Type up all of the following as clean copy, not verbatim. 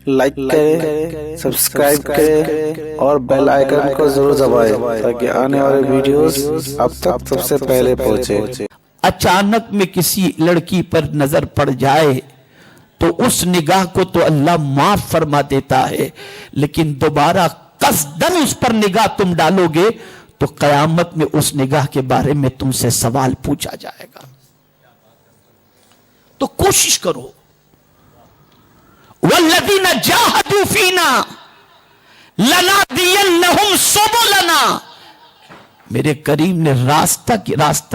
Like کریں، subscribe کریں اور بیل آئیکن کو ضرور دبائیں تاکہ آنے والے ویڈیوز اب تک سب سے پہلے پہنچے۔ اچانک میں کسی لڑکی پر نظر پڑ جائے تو اس نگاہ کو تو اللہ معاف فرما دیتا ہے، لیکن دوبارہ قصدن اس پر نگاہ تم ڈالو گے تو قیامت میں اس نگاہ کے بارے میں تم سے سوال پوچھا جائے گا۔ تو کوشش کرو، والذین جاہدوا فینا لنہدینہم سبلنا۔ میرے کریم نے راستہ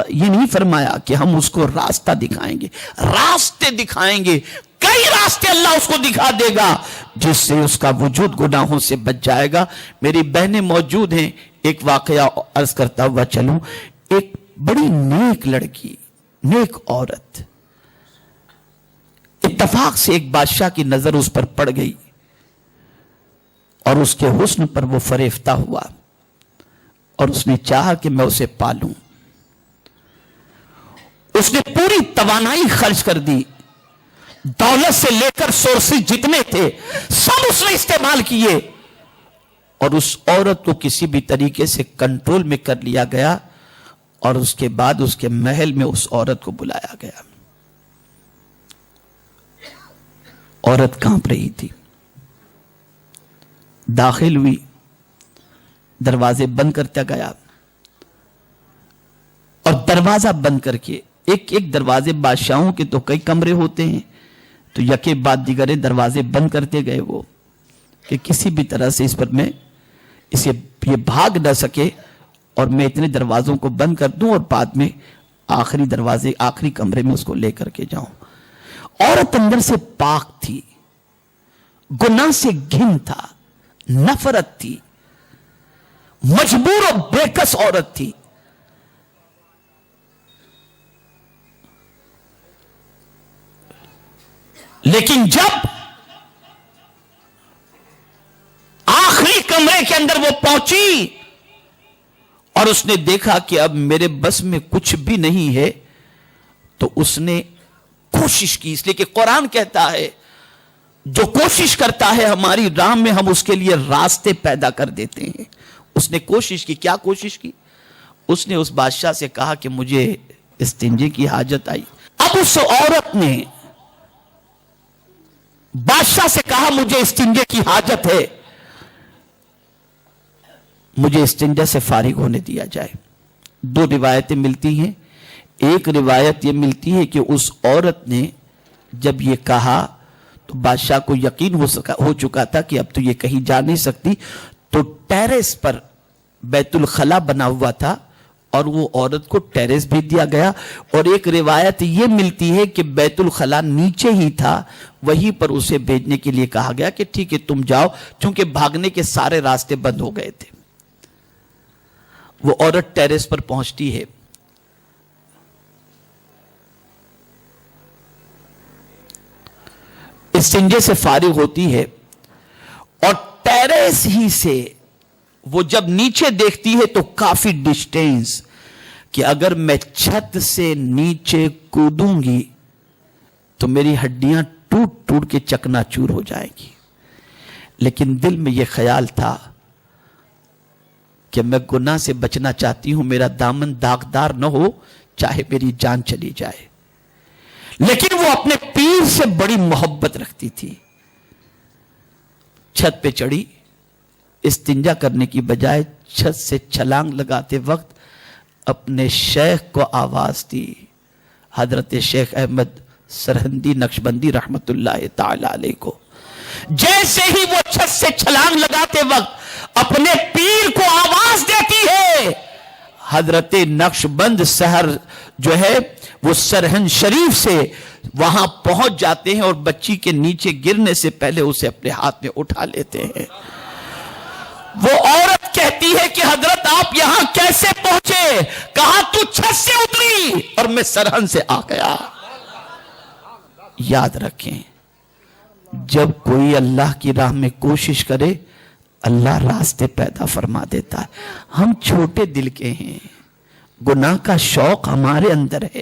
یہ نہیں فرمایا کہ ہم اس کو راستہ دکھائیں گے، راستے دکھائیں گے، کئی راستے اللہ اس کو دکھا دے گا جس سے اس کا وجود گناہوں سے بچ جائے گا۔ میری بہنیں موجود ہیں، ایک واقعہ عرض کرتا ہوا چلوں۔ ایک بڑی نیک لڑکی، نیک عورت، اتفاق سے ایک بادشاہ کی نظر اس پر پڑ گئی اور اس کے حسن پر وہ فریفتہ ہوا اور اس نے چاہا کہ میں اسے پالوں۔ اس نے پوری توانائی خرچ کر دی، دولت سے لے کر سورسز جتنے تھے سب اس نے استعمال کیے، اور اس عورت کو کسی بھی طریقے سے کنٹرول میں کر لیا گیا، اور اس کے بعد اس کے محل میں اس عورت کو بلایا گیا۔ عورت کانپ رہی تھی، داخل ہوئی، دروازے بند کرتا گیا، اور دروازہ بند کر کے ایک دروازے، بادشاہوں کے تو کئی کمرے ہوتے ہیں، تو یکے بعد دیگرے دروازے بند کرتے گئے وہ، کہ کسی بھی طرح سے اس پر میں اسے یہ بھاگ نہ سکے اور میں اتنے دروازوں کو بند کر دوں اور بعد میں آخری دروازے، آخری کمرے میں اس کو لے کر کے جاؤں۔ عورت اندر سے پاک تھی، گناہ سے گھن تھا، نفرت تھی، مجبور و بےکس عورت تھی۔ لیکن جب آخری کمرے کے اندر وہ پہنچی اور اس نے دیکھا کہ اب میرے بس میں کچھ بھی نہیں ہے، تو اس نے کوشش کی، اس لیے کہ قرآن کہتا ہے جو کوشش کرتا ہے ہماری راہ میں ہم اس کے لیے راستے پیدا کر دیتے ہیں۔ اس نے کوشش کی، کیا کوشش کی؟ اس نے اس بادشاہ سے کہا کہ مجھے استنجے کی حاجت آئی۔ اب اس عورت نے بادشاہ سے کہا مجھے استنجے کی حاجت ہے، مجھے استنجا سے فارغ ہونے دیا جائے۔ دو روایتیں ملتی ہیں، ایک روایت یہ ملتی ہے کہ اس عورت نے جب یہ کہا تو بادشاہ کو یقین ہو چکا تھا کہ اب تو یہ کہیں جا نہیں سکتی، تو ٹیرس پر بیت الخلا بنا ہوا تھا اور وہ عورت کو ٹیرس بھی دیا گیا، اور ایک روایت یہ ملتی ہے کہ بیت الخلا نیچے ہی تھا، وہیں پر اسے بھیجنے کے لیے کہا گیا کہ ٹھیک ہے تم جاؤ، چونکہ بھاگنے کے سارے راستے بند ہو گئے تھے۔ وہ عورت ٹیرس پر پہنچتی ہے، استنجے سے فارغ ہوتی ہے، اور ٹیرس ہی سے وہ جب نیچے دیکھتی ہے تو کافی ڈسٹینس، کہ اگر میں چھت سے نیچے کودوں گی تو میری ہڈیاں ٹوٹ ٹوٹ کے چکنا چور ہو جائے گی، لیکن دل میں یہ خیال تھا کہ میں گناہ سے بچنا چاہتی ہوں، میرا دامن داغدار نہ ہو، چاہے میری جان چلی جائے۔ لیکن وہ اپنے پیر سے بڑی محبت رکھتی تھی، چھت پہ چڑھی، استنجا کرنے کی بجائے چھت سے چھلانگ لگاتے وقت اپنے شیخ کو آواز دی، حضرت شیخ احمد سرہندی نقشبندی رحمت اللہ تعالی علیہ کو۔ جیسے ہی وہ چھت سے چھلانگ لگاتے وقت اپنے پیر کو آواز دیتی ہے، حضرت نقشبند سحر جو ہے وہ سرہند شریف سے وہاں پہنچ جاتے ہیں اور بچی کے نیچے گرنے سے پہلے اسے اپنے ہاتھ میں اٹھا لیتے ہیں۔ وہ عورت کہتی ہے کہ حضرت آپ یہاں کیسے پہنچے؟ کہا تو چھت سے اتری اور میں سرہند سے آ گیا۔ یاد رکھیں، جب کوئی اللہ کی راہ میں کوشش کرے اللہ راستے پیدا فرما دیتا ہے۔ ہم چھوٹے دل کے ہیں، گناہ کا شوق ہمارے اندر ہے،